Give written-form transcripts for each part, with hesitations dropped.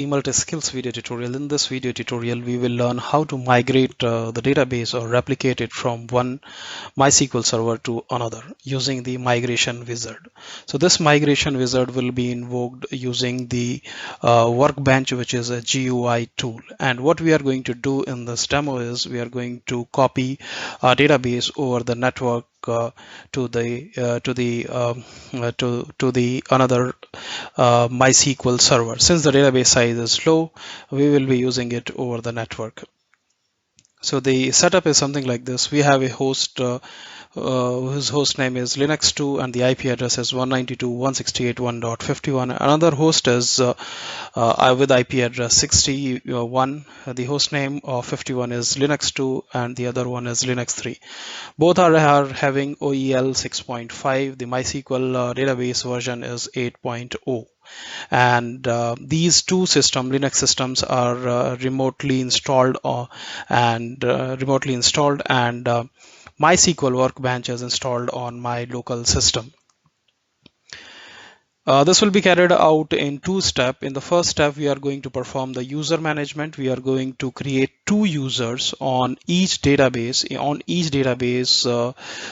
E-MultiSkills video tutorial. In this video tutorial, we will learn how to migrate the database or replicate it from one MySQL server to another using the migration wizard. So this migration wizard will be invoked using the Workbench, which is a GUI tool. And what we are going to do in this demo is we are going to copy a database over the network to the another MySQL server. Since the database size is low, we will be using it over the network. So the setup is something like this. We have a host whose host name is Linux2 and the IP address is 192.168.1.51. Another host is with IP address 61. The host name of 51 is Linux2 and the other one is Linux3. Both are having OEL 6.5. The MySQL database version is 8.0. And these two Linux systems are remotely installed and MySQL Workbench is installed on my local system. This will be carried out in two steps. In the first step, we are going to perform the user management. We are going to create two users on each database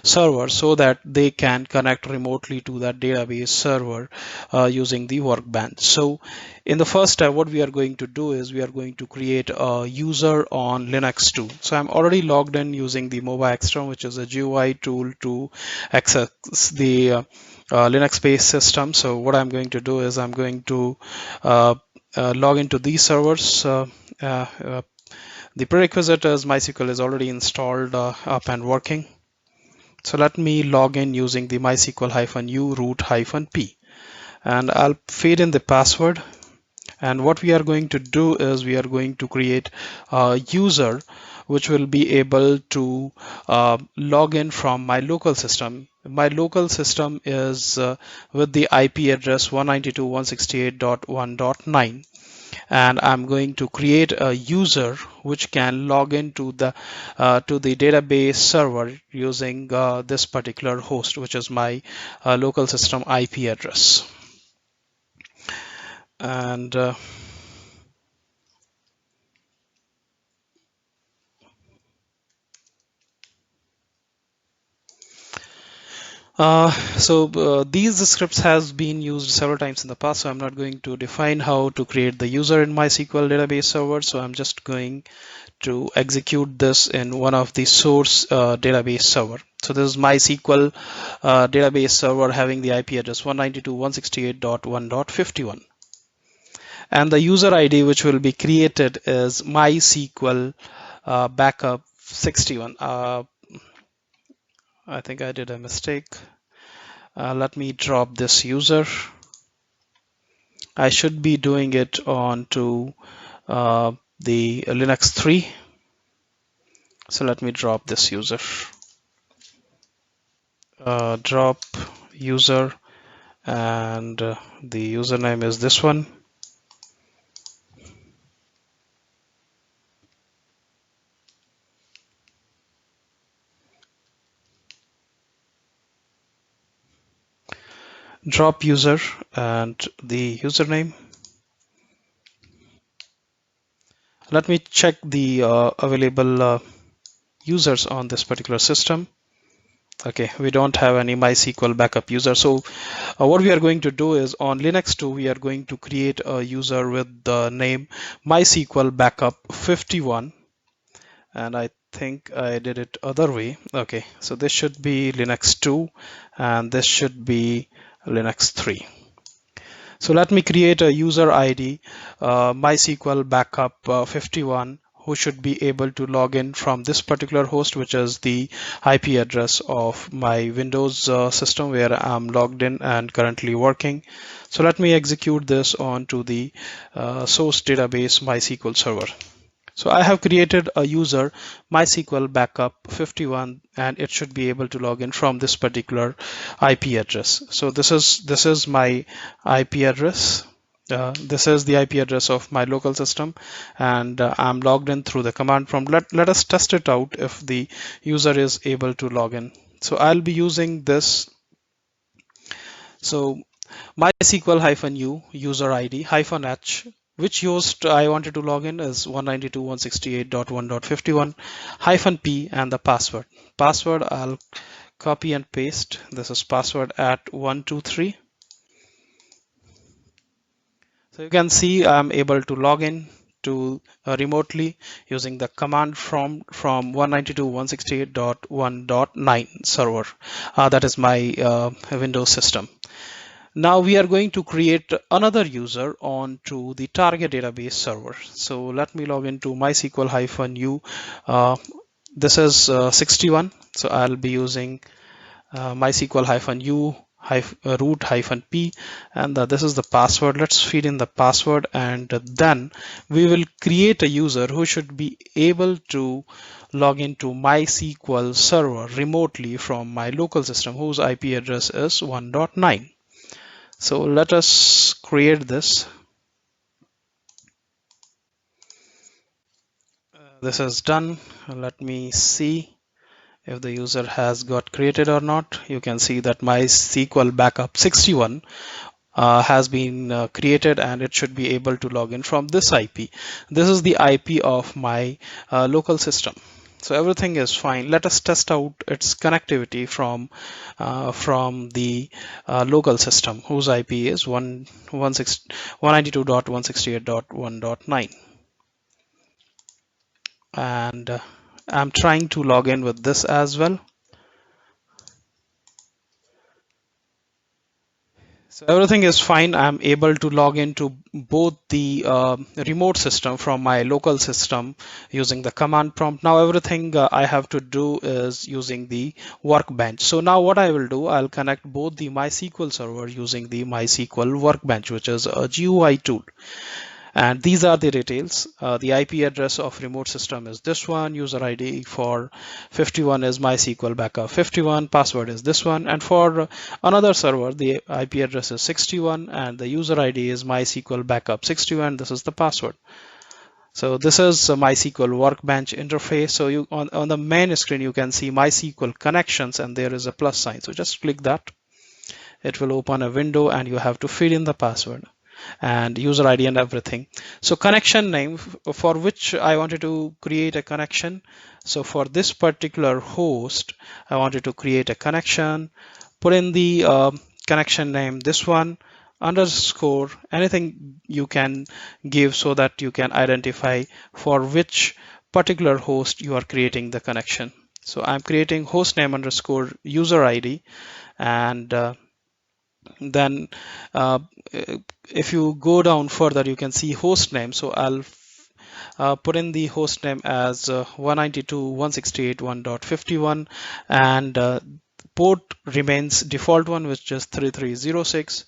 server so that they can connect remotely to that database server using the Workbench. So in the first step, what we are going to do is we are going to create a user on Linux2. So I'm already logged in using the MobaXterm, which is a GUI tool to access the Linux-based system. So what I'm going to do is I'm going to log into these servers. The prerequisite is MySQL is already installed up and working. So let me log in using the mysql-u root-p, and I'll feed in the password. And what we are going to do is we are going to create a user which will be able to log in from my local system. My local system is with the IP address 192.168.1.9, and I'm going to create a user which can log into the database server using this particular host, which is my local system IP address. And these scripts has been used several times in the past, so I'm not going to define how to create the user in MySQL database server. So I'm just going to execute this in one of the source database server. So this is MySQL database server having the IP address 192.168.1.51. And the user ID which will be created is MySQL backup 61. I think I did a mistake. Let me drop this user. I should be doing it onto the Linux3. So let me drop this user. Drop user, and the username is this one. Drop user and the username. Let me check the available users on this particular system. Okay, we don't have any MySQL backup user. So what we are going to do is on Linux2, we are going to create a user with the name MySQL backup 51. And I think I did it other way. Okay, so this should be Linux2 and this should be Linux3. So let me create a user ID, MySQL backup 51, who should be able to log in from this particular host, which is the IP address of my Windows system where I'm logged in and currently working. So let me execute this onto the source database MySQL server. So I have created a user MySQL backup 51, and it should be able to log in from this particular IP address. So this is my IP address. This is the IP address of my local system, and I'm logged in through the command prompt. Let us test it out if the user is able to log in. So I'll be using this. So MySQL-u user ID -h which host I wanted to log in is 192.168.1.51-p and the password. Password I'll copy and paste. This is password at 123. So you can see I'm able to log in to remotely using the command from 192.168.1.9 server. That is my Windows system. Now we are going to create another user onto the target database server. So let me log into mysql-u. This is 61. So I'll be using mysql-u root-p, and this is the password. Let's feed in the password, and then we will create a user who should be able to log into MySQL server remotely from my local system whose IP address is 1.9. So let us create this. This is done. Let me see if the user has got created or not. You can see that MySQL backup 61 has been created, and it should be able to log in from this IP. This is the IP of my local system. So everything is fine. Let us test out its connectivity from the local system whose IP is 192.168.1.9, and I'm trying to log in with this as well. So everything is fine. I'm able to log into both the remote system from my local system using the command prompt. Now everything I have to do is using the workbench. So now what I will do, I'll connect both the MySQL server using the MySQL Workbench, which is a GUI tool. And these are the details. The IP address of remote system is this one. User ID for 51 is MySQL backup 51. Password is this one. And for another server, the IP address is 61 and the user ID is MySQL backup 61. This is the password. So this is a MySQL Workbench interface. So you on the main screen, you can see MySQL connections and there is a plus sign. So just click that. It will open a window and you have to feed in the password and user ID and everything. So connection name for which I wanted to create a connection. So for this particular host, I wanted to create a connection, put in the connection name, this one, underscore, anything you can give so that you can identify for which particular host you are creating the connection. So I'm creating hostname underscore user ID, and then if you go down further, you can see host name. So I'll put in the host name as 192.168.1.51, and port remains default one, which is 3306.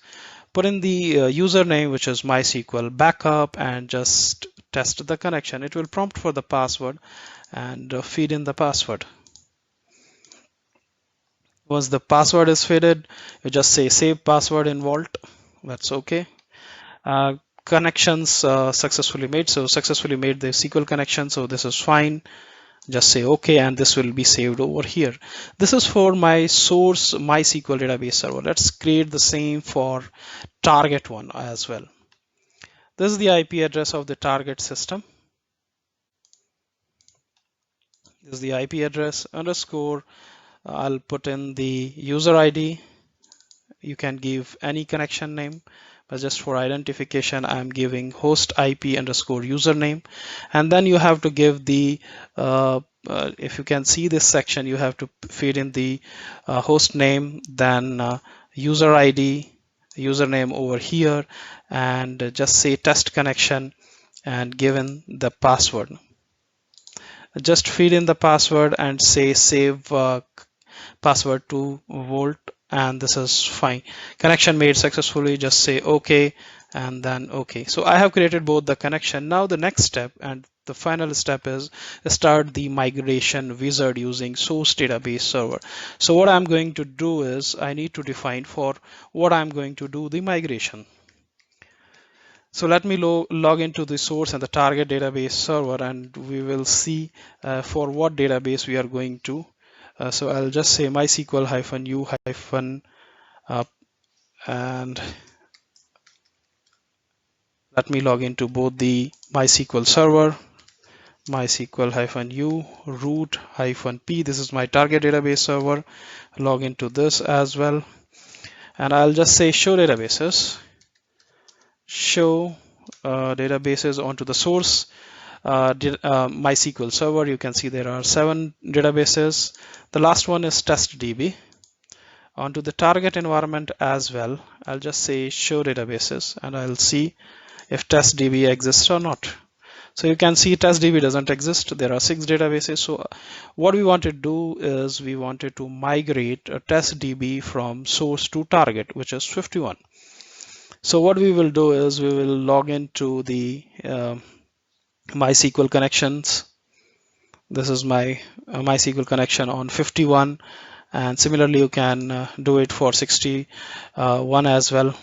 Put in the username, which is MySQL backup, and just test the connection. It will prompt for the password and feed in the password. Once the password is fitted, you just say save password in Vault. That's okay. Connections successfully made. So successfully made the SQL connection. So this is fine. Just say okay, and this will be saved over here. This is for my source MySQL database server. Let's create the same for target one as well. This is the IP address of the target system. This is the IP address underscore. I'll put in the user ID. You can give any connection name, but just for identification, I'm giving host IP underscore username. And then you have to give the, if you can see this section, you have to feed in the host name, then user ID, username over here, and just say test connection and given the password. Just feed in the password and say save password to Vault, and this is fine. Connection made successfully. Just say okay, and then okay. So I have created both the connection. Now the next step and the final step is start the migration wizard using source database server. So what I'm going to do is I need to define for what I'm going to do the migration. So let me log into the source and the target database server, and we will see for what database we are going to. So I'll just say mysql-u- and me log into both the MySQL server, mysql-u root-p. This is my target database server. Log into this as well, and I'll just say show databases. Show databases onto the source MySQL server. You can see there are 7 databases. The last one is Testdb. Onto the target environment as well, I'll just say show databases, and I'll see if Testdb exists or not. So you can see Testdb doesn't exist. There are 6 databases. So what we want to do is we wanted to migrate a Testdb from source to target, which is 51. So what we will do is we will log into the MySQL connections. This is my MySQL connection on 51, and similarly you can do it for 61 as well.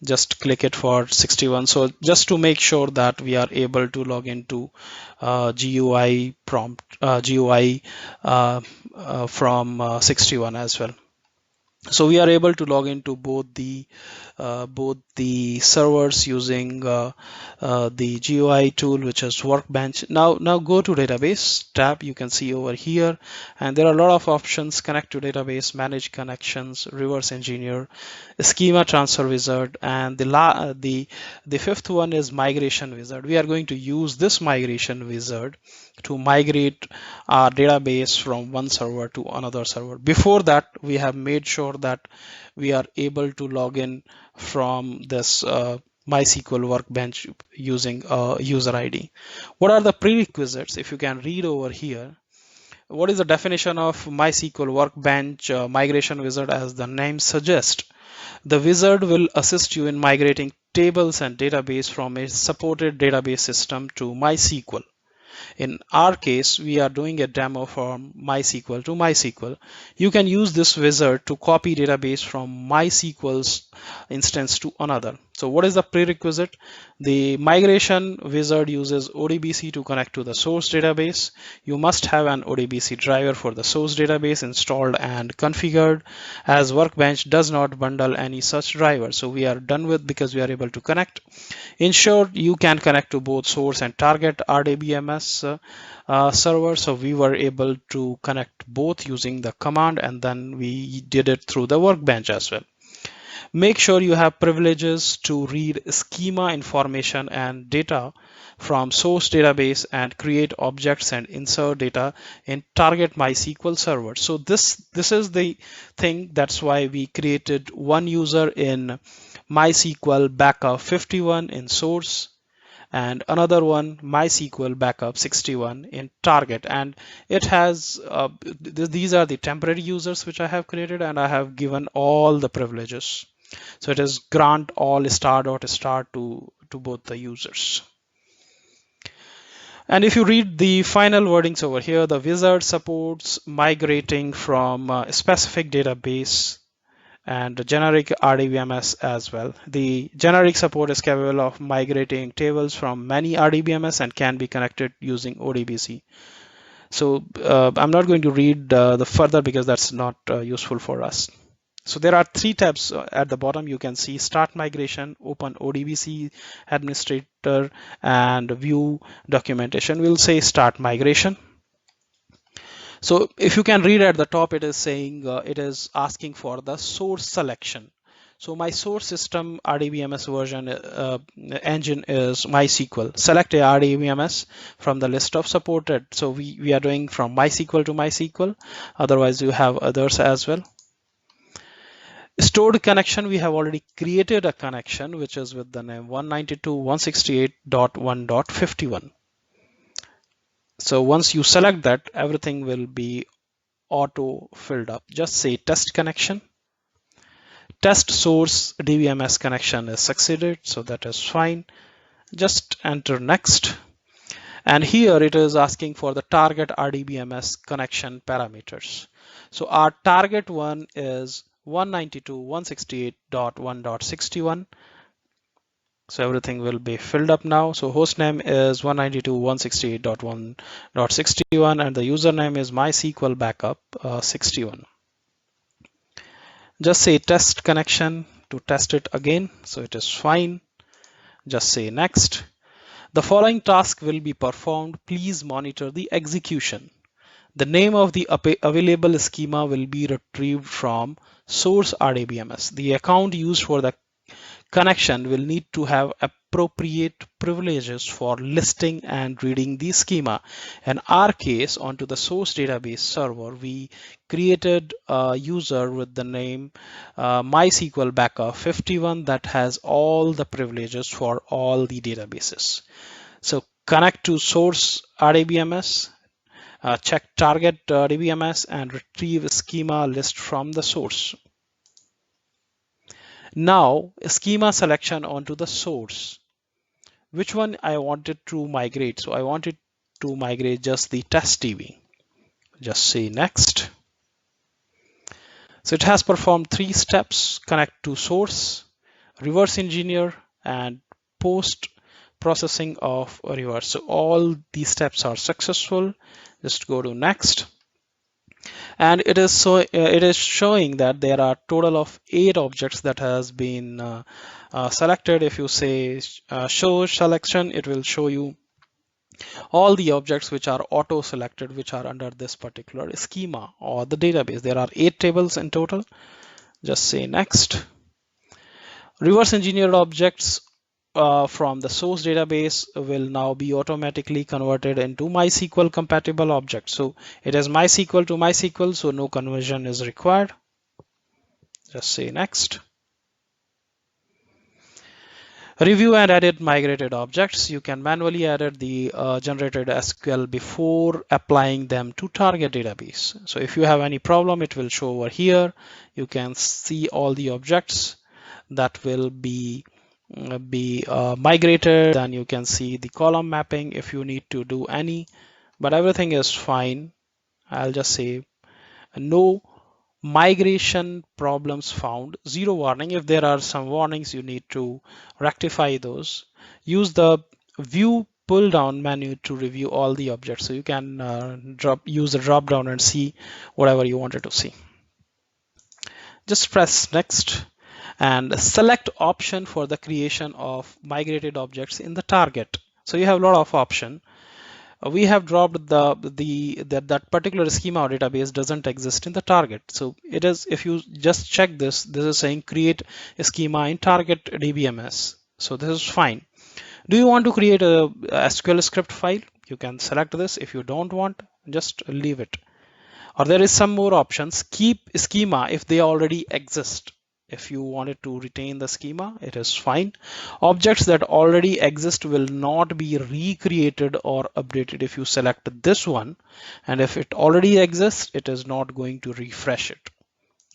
Just click it for 61. So just to make sure that we are able to log into GUI prompt GUI from 61 as well. So we are able to log into both the servers using the GUI tool, which is Workbench. Now go to database tab. You can see over here, and there are a lot of options: connect to database, manage connections, reverse engineer, schema transfer wizard, and the fifth one is migration wizard. We are going to use this migration wizard to migrate our database from one server to another server. Before that, we have made sure that we are able to log in from this MySQL Workbench using user ID. What are the prerequisites? If you can read over here, what is the definition of MySQL Workbench migration wizard? As the name suggests, the wizard will assist you in migrating tables and database from a supported database system to MySQL. In our case, we are doing a demo from MySQL to MySQL. You can use this wizard to copy database from MySQL's instance to another. So what is the prerequisite? The migration wizard uses ODBC to connect to the source database. You must have an ODBC driver for the source database installed and configured, as Workbench does not bundle any such driver. So we are done with, because we are able to connect. Ensure you can connect to both source and target Rdbms server. So we were able to connect both using the command, and then we did it through the Workbench as well. Make sure you have privileges to read schema information and data from source database and create objects and insert data in target MySQL server. So this is the thing. That's why we created one user in MySQL backup 51 in source, and another one MySQL backup 61 in target. And it has these are the temporary users which I have created, and I have given all the privileges. So it is grant all star.star to both the users. And if you read the final wordings over here, the wizard supports migrating from a specific database and generic Rdbms as well. The generic support is capable of migrating tables from many Rdbms and can be connected using ODBC. So I'm not going to read the further, because that's not useful for us. So there are 3 tabs at the bottom. You can see start migration, open ODBC administrator, and view documentation. We'll say start migration. So if you can read at the top, it is saying it is asking for the source selection. So my source system Rdbms version engine is MySQL. Select a Rdbms from the list of supported. So we are doing from MySQL to MySQL. Otherwise, you have others as well. Stored connection, we have already created a connection which is with the name 192.168.1.51. So once you select that, everything will be auto filled up. Just say test connection. Test source DBMS connection is succeeded, so that is fine. Just enter next. And here it is asking for the target Rdbms connection parameters. So our target one is 192.168.1.61. So everything will be filled up now. So hostname is 192.168.1.61 and the username is MySQL backup 61. Just say test connection, to test it again, so it is fine. Just say next. The following task will be performed. Please monitor the execution. The name of the available schema will be retrieved from source Rdbms. The account used for the connection will need to have appropriate privileges for listing and reading the schema. In our case, onto the source database server, we created a user with the name MySQL Backup 51 that has all the privileges for all the databases. So connect to source Rdbms, check target Rdbms, and retrieve schema list from the source. Now schema selection onto the source. Which one I wanted to migrate? So I wanted to migrate just the Testdb. Just say next. So it has performed 3 steps: connect to source, reverse engineer, and post processing of a reverse. So all these steps are successful. Just go to next. And it is showing that there are total of 8 objects that has been selected. If you say show selection, it will show you all the objects which are auto selected, which are under this particular schema or the database. There are 8 tables in total. Just say next. Reverse engineered objects from the source database will now be automatically converted into MySQL compatible objects. So it is MySQL to MySQL, so no conversion is required. Just say next. Review and edit migrated objects. You can manually edit the generated SQL before applying them to target database. So if you have any problem, it will show over here. You can see all the objects that will be migrated. Then you can see the column mapping if you need to do any, but everything is fine. I'll just say no migration problems found, 0 warning. If there are some warnings, you need to rectify those. Use the view pull down menu to review all the objects. So you can use the drop down and see whatever you wanted to see. Just press next and select option for the creation of migrated objects in the target. So you have a lot of option. We have dropped that particular schema or database doesn't exist in the target. So it is, if you just check this is saying create a schema in target Rdbms. So this is fine. Do you want to create a SQL script file? You can select this. If you don't want, just leave it. Or there is some more options. Keep schema if they already exist. If you wanted to retain the schema, it is fine. Objects that already exist will not be recreated or updated if you select this one. And if it already exists, it is not going to refresh it.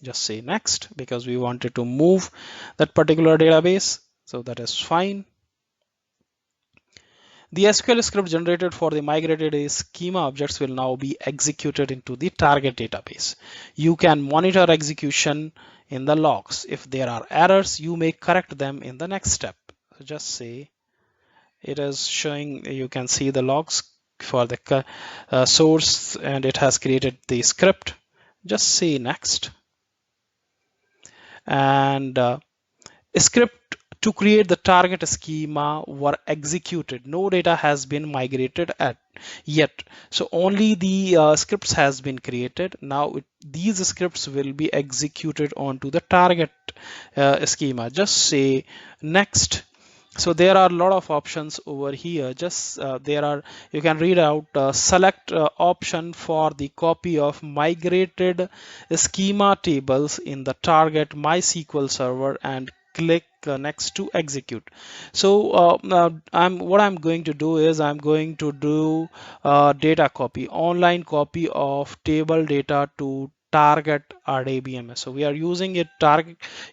Just say next, because we wanted to move that particular database. So that is fine. The SQL script generated for the migrated schema objects will now be executed into the target database. You can monitor execution in the logs. If there are errors, you may correct them in the next step. So just say it is showing, you can see the logs for the source, and it has created the script. Just say next. And script to create the target schema were executed. No data has been migrated yet. So only the scripts has been created. Now these scripts will be executed onto the target schema. Just say next. So there are a lot of options over here. Just you can read out select option for the copy of migrated schema tables in the target MySQL server and click next to execute. So what I'm going to do is I'm going to do data copy, online copy of table data to target Rdbms. So we are using it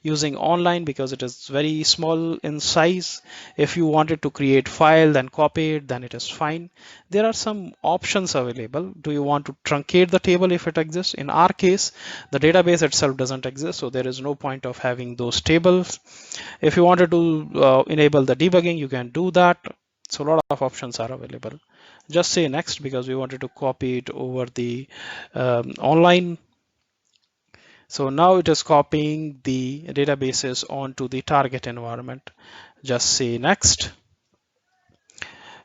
using online because it is very small in size. If you wanted to create file then copy it, then it is fine. There are some options available. Do you want to truncate the table if it exists? In our case, the database itself doesn't exist, so there is no point of having those tables. If you wanted to enable the debugging, you can do that. So a lot of options are available. Just say next because we wanted to copy it over the online. So now it is copying the databases onto the target environment. Just say next,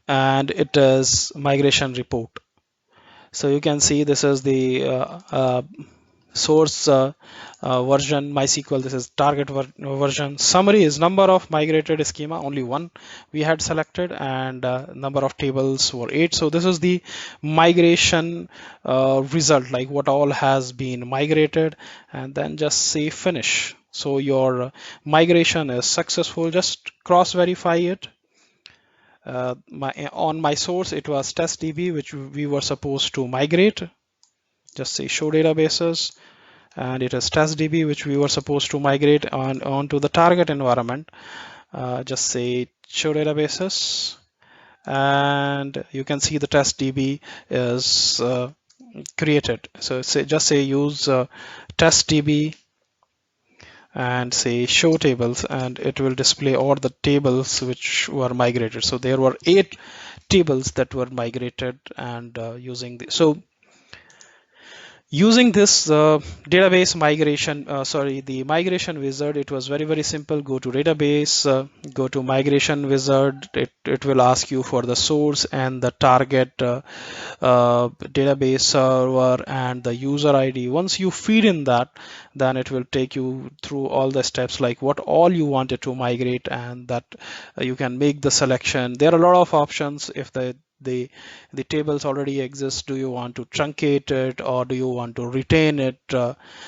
and it is migration report. So you can see this is the source version MySQL. This is target version. Summary is number of migrated schema, only one we had selected, and number of tables were 8. So this is the migration result, like what all has been migrated, and then just say finish. So your migration is successful. Just cross verify it. On my source it was Testdb, which we were supposed to migrate. Just say show databases, and it is Testdb which we were supposed to migrate onto the target environment. Just say show databases, and you can see the Testdb is created. So just say use Testdb and say show tables, and it will display all the tables which were migrated. So there were 8 tables that were migrated, and using this database migration, the migration wizard, it was very simple. Go to database, go to migration wizard. It will ask you for the source and the target database server and the user ID. Once you feed in that, then it will take you through all the steps, like what all you wanted to migrate, and that you can make the selection. There are a lot of options. If the tables already exist, do you want to truncate it or do you want to retain it?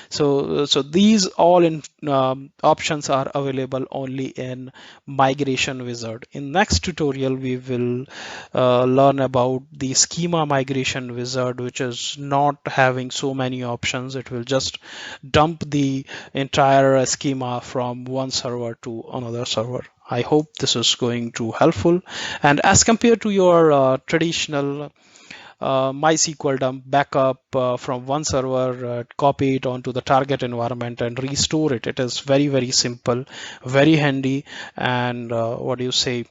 So these all options are available only in migration wizard. In next tutorial we will learn about the schema migration wizard, which is not having so many options. It will just dump the entire schema from one server to another server. I hope this is going to helpful. And as compared to your traditional MySQL dump backup from one server, copy it onto the target environment and restore it, it is very simple, very handy, and what do you say?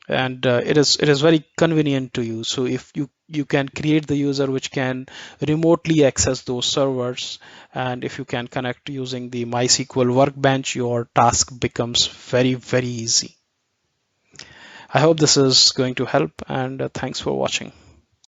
And it is very convenient to use. So if you can create the user which can remotely access those servers, and if you can connect using the MySQL Workbench, your task becomes very easy. I hope this is going to help, and thanks for watching.